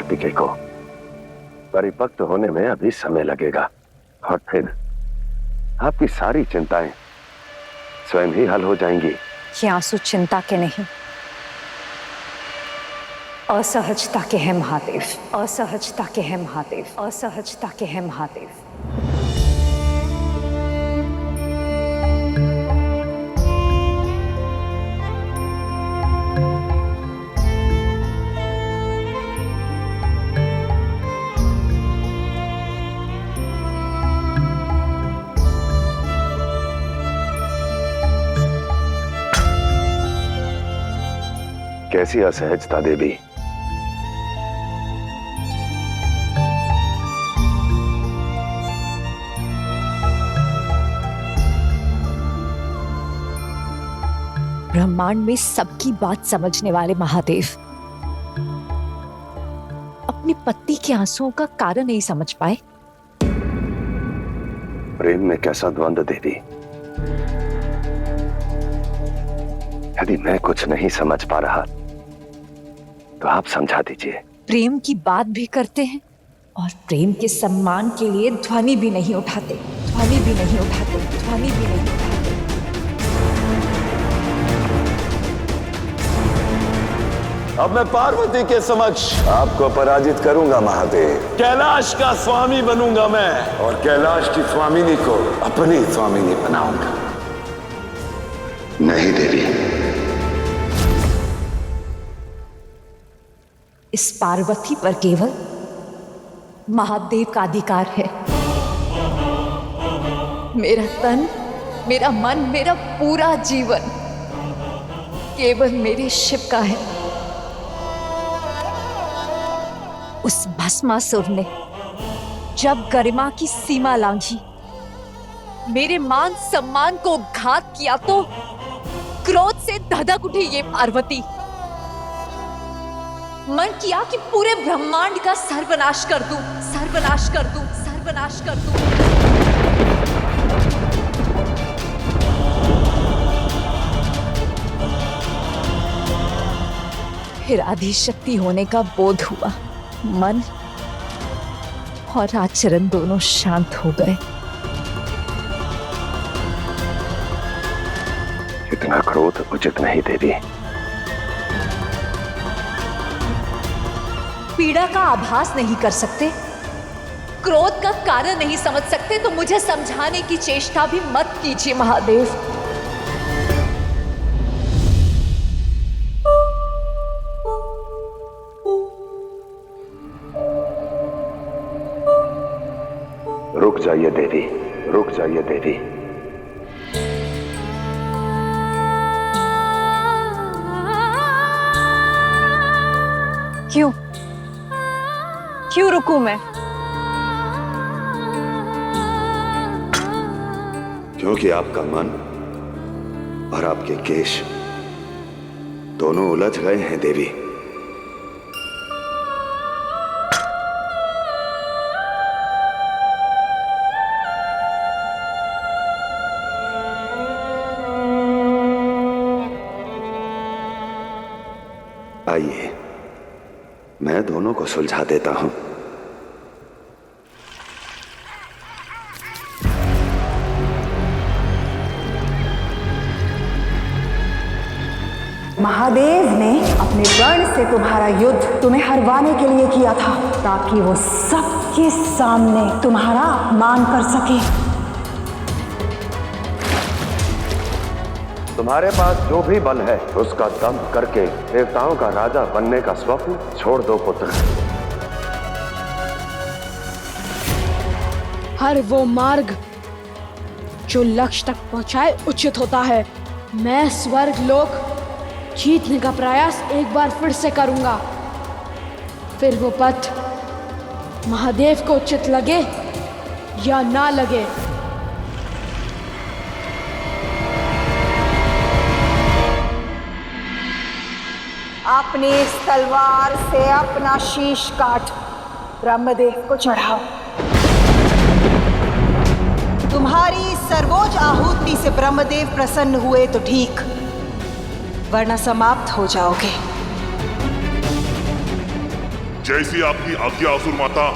कार्तिकेय को। परिपक्व होने में अभी समय लगेगा और फिर आपकी सारी चिंताएं स्वयं ही हल हो जाएंगी। ये आंसू चिंता के नहीं, असहजता के हैं महादेव, असहजता के हैं महादेव, असहजता के हैं महादेव। कैसी असहजता देवी? ब्रह्मांड में सबकी बात समझने वाले महादेव अपनी पत्नी के आंसुओं का कारण नहीं समझ पाए। प्रेम में कैसा द्वंद्व देवी? यदि मैं कुछ नहीं समझ पा रहा तो आप समझा दीजिए। प्रेम की बात भी करते हैं और प्रेम के सम्मान के लिए ध्वनि भी नहीं उठाते, ध्वनि भी नहीं उठाते, ध्वनि भी नहीं उठाते। अब मैं पार्वती के समक्ष आपको पराजित करूंगा महादेव। कैलाश का स्वामी बनूंगा मैं और कैलाश की स्वामिनी को अपनी स्वामिनी बनाऊंगा। नहीं देवी, इस पार्वती पर केवल महादेव का अधिकार है। मेरा तन, मेरा मन, मेरा पूरा जीवन केवल मेरे शिव का है। उस भस्मासुर ने जब गरिमा की सीमा लांघी, मेरे मान सम्मान को घात किया तो क्रोध से धधक उठी ये पार्वती। मन किया कि पूरे ब्रह्मांड का सर्वनाश कर दूं, सर्वनाश कर दूं, सर्वनाश कर दूं। फिर आदिशक्ति होने का बोध हुआ। मन और आचरण दोनों शांत हो गए। इतना क्रोध उचित नहीं देवी। पीड़ा का आभास नहीं कर सकते, क्रोध का कारण नहीं समझ सकते, तो मुझे समझाने की चेष्टा भी मत कीजिए महादेव। रुक जाइए देवी, रुक जाइए देवी। क्यों क्यों रुकूं मैं? क्योंकि आपका मन और आपके केश दोनों उलझ गए हैं देवी। आइए, मैं दोनों को सुलझा देता हूं। महादेव ने अपने वर्ण से तुम्हारा युद्ध तुम्हें हरवाने के लिए किया था, ताकि वो सबके सामने तुम्हारा अपमान कर सके। तुम्हारे पास जो भी बल है उसका दम करके देवताओं का राजा बनने का स्वप्न छोड़ दो पुत्र। हर वो मार्ग जो लक्ष्य तक पहुंचाए उचित होता है। मैं स्वर्ग लोक जीतने का प्रयास एक बार फिर से करूंगा। फिर वो पथ महादेव को उचित लगे या ना लगे। अपनी इस तलवार से अपना शीश काट ब्रह्मदेव को चढ़ाओ। तुम्हारी सर्वोच्च आहुति से ब्रह्मदेव प्रसन्न हुए तो ठीक, वरना समाप्त हो जाओगे। जैसी आपकी आज्ञा असुर माता।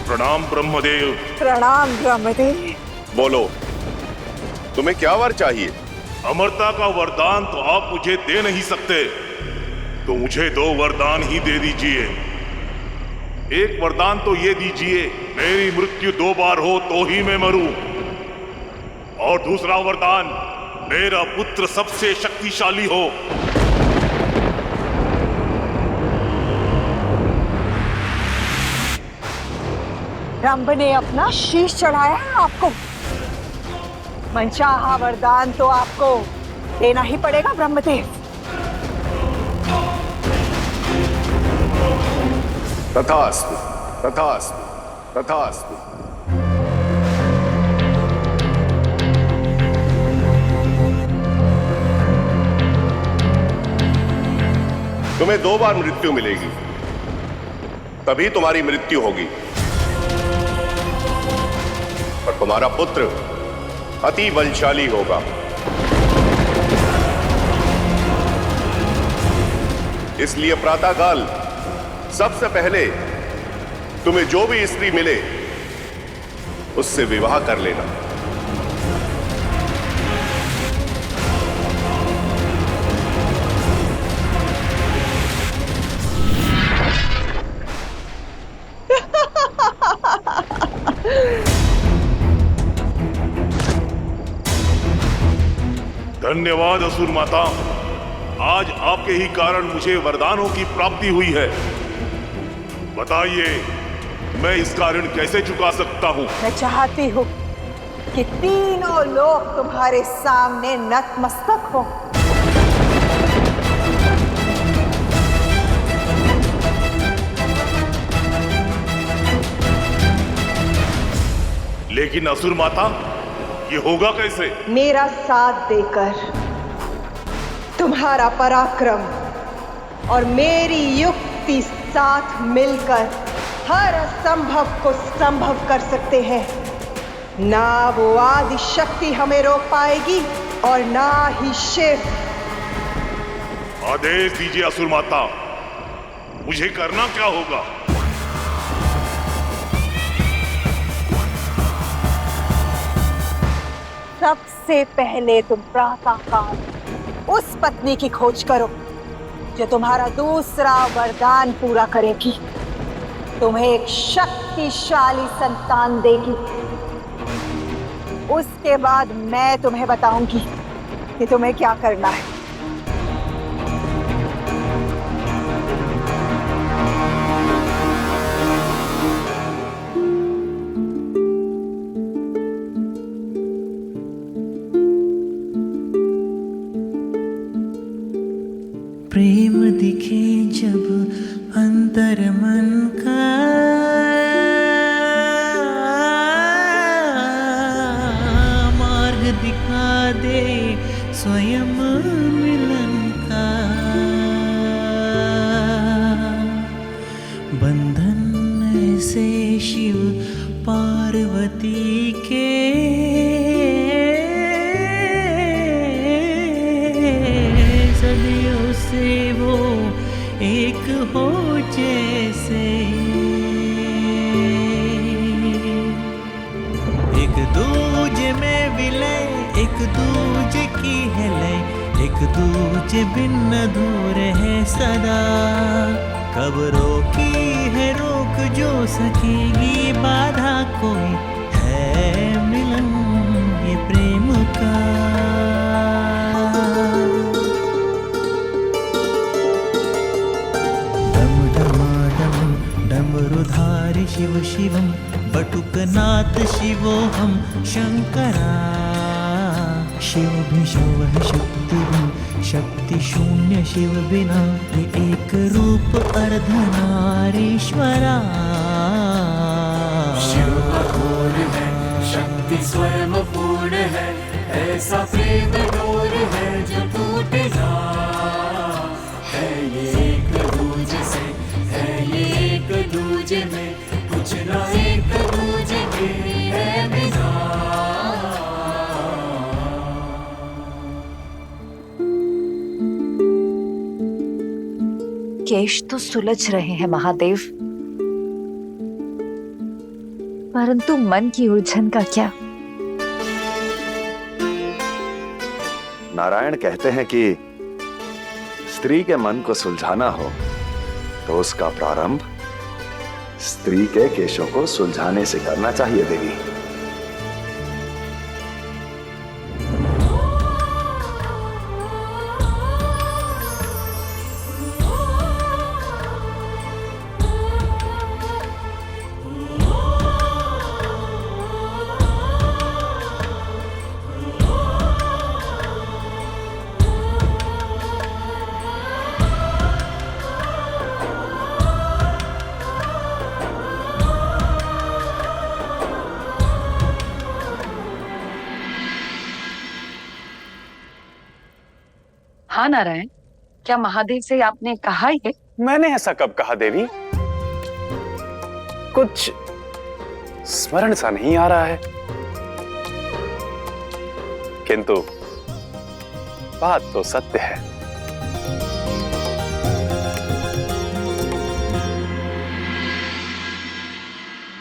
प्रणाम ब्रह्मदेव। प्रणाम ब्रह्मदेव। बोलो, तुम्हें क्या वर चाहिए? अमरता का वरदान तो आप मुझे दे नहीं सकते, तो मुझे 2 वरदान ही दे दीजिए। एक वरदान तो ये दीजिए, मेरी मृत्यु 2 बार हो तो ही मैं मरूं। और दूसरा वरदान, मेरा पुत्र सबसे शक्तिशाली हो। रंभ ने अपना शीश चढ़ाया है आपको। मनचाहा वरदान तो आपको देना ही पड़ेगा ब्रह्मदेव। तथास्तु, तथास्तु, तथास्तु। तुम्हें 2 बार मृत्यु मिलेगी, तभी तुम्हारी मृत्यु होगी। और तुम्हारा पुत्र अति बलशाली होगा। इसलिए प्रातःकाल सबसे पहले तुम्हें जो भी स्त्री मिले उससे विवाह कर लेना। धन्यवाद असुर माता, आज आपके ही कारण मुझे वरदानों की प्राप्ति हुई है। बताइए, मैं इसका ऋण कैसे चुका सकता हूँ? मैं चाहती हूँ कि तीनों लोग तुम्हारे सामने नतमस्तक हो। लेकिन असुर माता, ये होगा कैसे? मेरा साथ देकर, तुम्हारा पराक्रम और मेरी युक्ति साथ मिलकर हर असंभव को संभव कर सकते हैं। ना वो आदि शक्ति हमें रोक पाएगी और ना ही शिव। आदेश दीजिए असुर माता, मुझे करना क्या होगा? सबसे पहले तुम प्रातःकाल उस पत्नी की खोज करो जो तुम्हारा दूसरा वरदान पूरा करेगी, तुम्हें एक शक्तिशाली संतान देगी। उसके बाद मैं तुम्हें बताऊंगी कि तुम्हें क्या करना है। प्रेम दिखे जब अंतर मन का, मार्ग दिखा दे स्वयं मिलन का। बंधन ऐसे शिव पार्वती के, सदियों से वो एक हो जैसे। एक एक दूजे में विलय, एक दूजे की है लय, एक दूजे बिन अधूरे है सदा। कब रोकी है रोक जो सकेगी बाधा कोई, है मिलन ये प्रेम का। डम डमाडम डमरुधारी शिव शिवम, बटुकनाथ शिवोहम शंकरा। शिव भी शिव है शक्ति भी, शक्ति शून्य शिव बिना, ये एक रूप अर्धनारीश्वरा। शिव अघोर है, शक्ति स्वयं पूर्ण है, ऐसा प्रेम डोर है जो टूटे ना। है ये एक दूजे से, है ये एक दूजे में, कुछ ना एक दूजे के है बिना। केश तो सुलझ रहे हैं महादेव, परंतु मन की उलझन का क्या? नारायण कहते हैं कि स्त्री के मन को सुलझाना हो तो उसका प्रारंभ स्त्री के केशों को सुलझाने से करना चाहिए देवी। हाँ नारायण, क्या महादेव से आपने कहा है? मैंने ऐसा कब कहा देवी? कुछ स्मरण सा नहीं आ रहा है, किंतु बात तो सत्य है।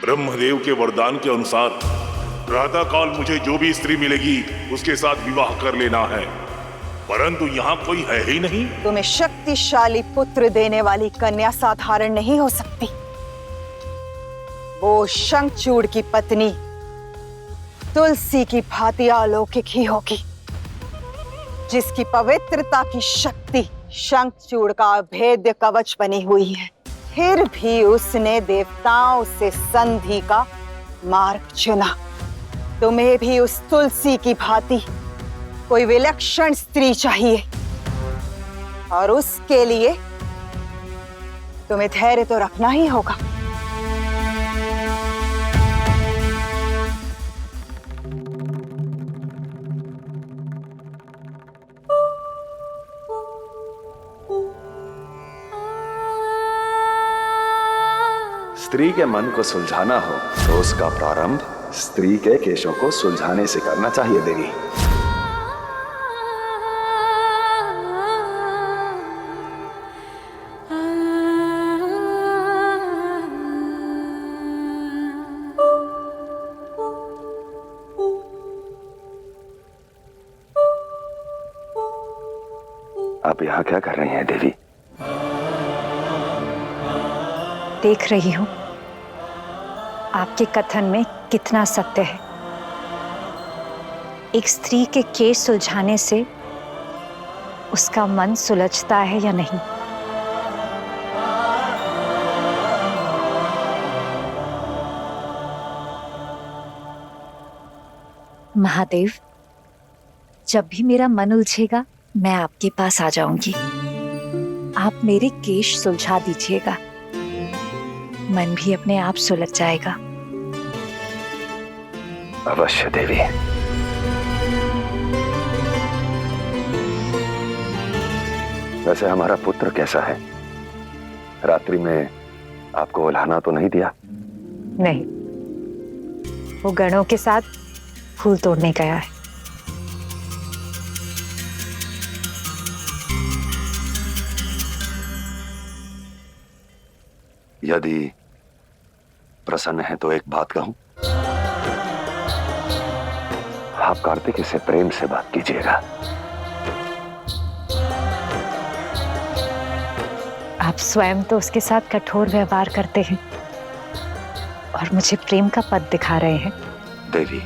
ब्रह्मदेव के वरदान के अनुसार प्रातः काल मुझे जो भी स्त्री मिलेगी उसके साथ विवाह कर लेना है, परंतु यहाँ कोई है ही नहीं। तुम्हें शक्तिशाली पुत्र देने वाली कन्या साधारण नहीं हो सकती। वो शंखचूड़ की पत्नी तुलसी की भांति अलौकिक ही होगी, जिसकी पवित्रता की शक्ति शंखचूड़ का अभेद्य कवच बनी हुई है। फिर भी उसने देवताओं से संधि का मार्ग चुना। तुम्हें भी उस तुलसी की भांति कोई विलक्षण स्त्री चाहिए, और उसके लिए तुम्हें धैर्य तो रखना ही होगा। स्त्री के मन को सुलझाना हो तो उसका प्रारंभ स्त्री के केशों को सुलझाने से करना चाहिए देवी। आप यहाँ क्या कर रही हैं देवी? देख रही हूं आपके कथन में कितना सत्य है। एक स्त्री के केश सुलझाने से उसका मन सुलझता है या नहीं। महादेव, जब भी मेरा मन उलझेगा मैं आपके पास आ जाऊंगी। आप मेरे केश सुलझा दीजिएगा, मन भी अपने आप सुलझ जाएगा। अवश्य देवी। वैसे हमारा पुत्र कैसा है? रात्रि में आपको उल्हाना तो नहीं दिया? नहीं, वो गणों के साथ फूल तोड़ने गया है। यदि प्रसन्न है तो एक बात कहूं। आप कार्तिक से प्रेम से बात कीजिएगा। आप स्वयं तो उसके साथ कठोर व्यवहार करते हैं और मुझे प्रेम का पद दिखा रहे हैं। देवी,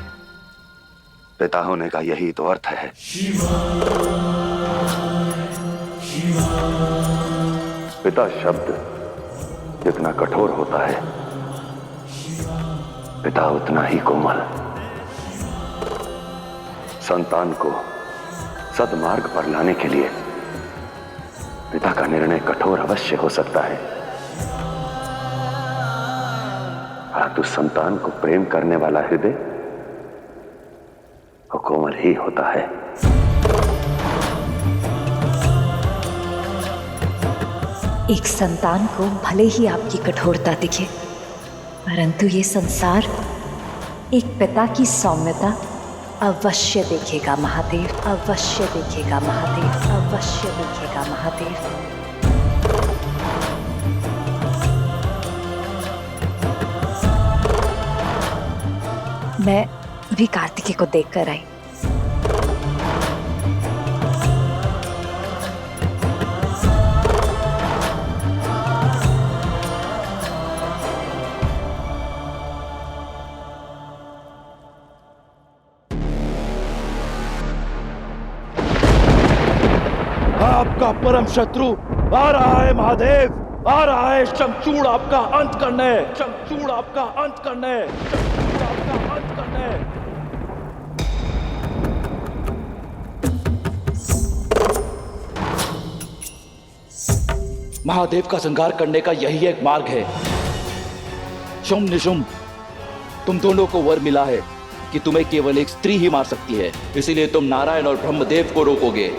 पिता होने का यही तो अर्थ है। पिता शब्द जितना कठोर होता है, पिता उतना ही कोमल। संतान को सद्मार्ग पर लाने के लिए पिता का निर्णय कठोर अवश्य हो सकता है, परंतु संतान को प्रेम करने वाला हृदय वो कोमल ही होता है। एक संतान को भले ही आपकी कठोरता दिखे, परंतु ये संसार एक पिता की सौम्यता अवश्य देखेगा महादेव, अवश्य देखेगा महादेव, अवश्य देखेगा महादेव। मैं अभी कार्तिकेय को देखकर आई। आपका परम शत्रु आ रहा है महादेव, आ रहा है। शमचूड़ आपका अंत करने, शमचूड़ आपका अंत करने, शमचूड़ आपका अंत करने। महादेव का संहार करने का यही एक मार्ग है। शुम निशुम, तुम दोनों को वर मिला है कि तुम्हें केवल एक स्त्री ही मार सकती है, इसीलिए तुम नारायण और ब्रह्मदेव को रोकोगे।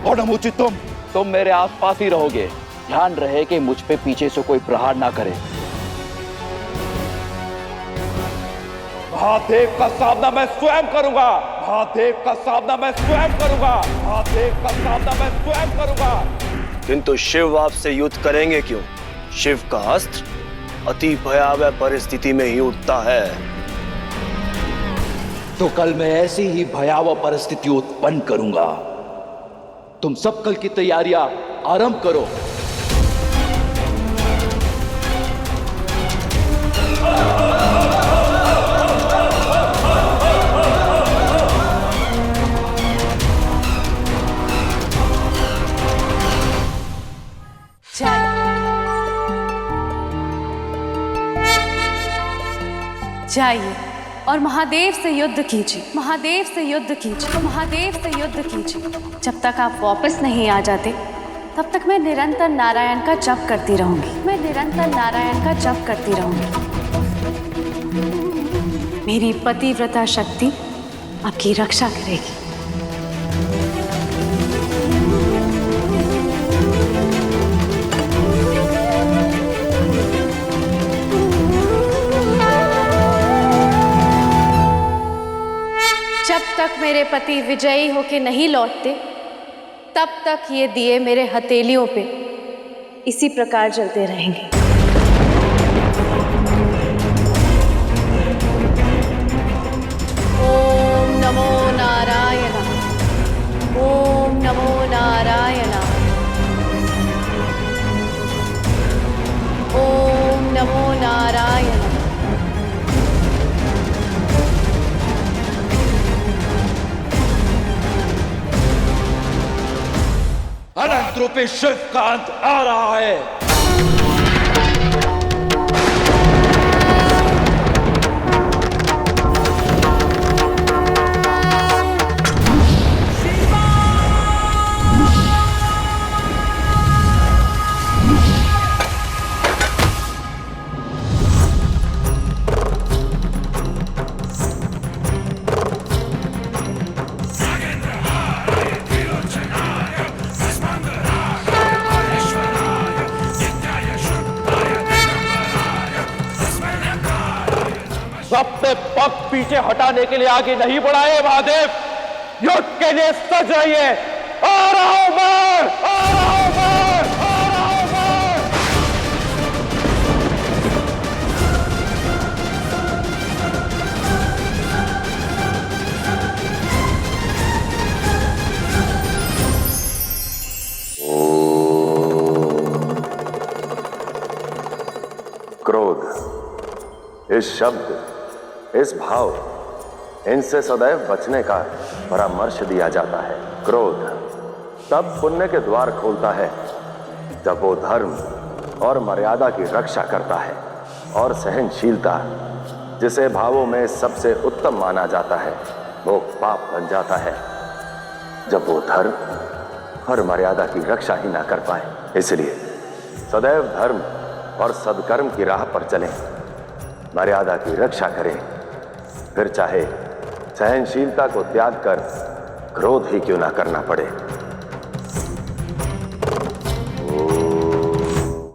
और नमुचित तुम मेरे आसपास ही रहोगे। ध्यान रहे कि मुझ पे पीछे से कोई प्रहार ना करे। महादेव का सामना मैं स्वयं करूंगा, महादेव का सामना मैं स्वयं करूंगा, महादेव का सामना मैं स्वयं करूंगा। किंतु शिव आपसे युद्ध करेंगे क्यों? शिव का अस्त्र अति भयावह परिस्थिति में ही उठता है। तो कल मैं ऐसी ही भयावह परिस्थिति उत्पन्न करूंगा। तुम सब कल की तैयारियां आरंभ करो। जाइए और महादेव से युद्ध कीजिए, महादेव से युद्ध कीजिए, महादेव से युद्ध कीजिए। जब तक आप वापस नहीं आ जाते तब तक मैं निरंतर नारायण का जप करती रहूंगी, मैं निरंतर नारायण का जप करती रहूंगी। मेरी पतिव्रता शक्ति आपकी रक्षा करेगी। जब तक मेरे पति विजयी होके नहीं लौटते तब तक ये दिए मेरे हथेलियों पे इसी प्रकार जलते रहेंगे। ओम नमो नारायण, ओम नमो नारायण, ओम नमो नारायण। अनंत रूपी शिव का अंत आ रहा है। अपने पग पीछे हटाने के लिए आगे नहीं बढ़ाए महादेव, युद्ध के लिए सज रहिए। आ रहा हूं मैं, आ रहा हूं मैं, आ रहा हूं मैं। इस शब्द, इस भाव, इनसे सदैव बचने का परामर्श दिया जाता है। क्रोध तब पुण्य के द्वार खोलता है जब वो धर्म और मर्यादा की रक्षा करता है, और सहनशीलता, जिसे भावों में सबसे उत्तम माना जाता है, वो पाप बन जाता है जब वो धर्म और मर्यादा की रक्षा ही ना कर पाए। इसलिए सदैव धर्म और सद्कर्म की राह पर चलें, मर्यादा की रक्षा करें, फिर चाहे सहनशीलता को त्याग कर क्रोध ही क्यों ना करना पड़े।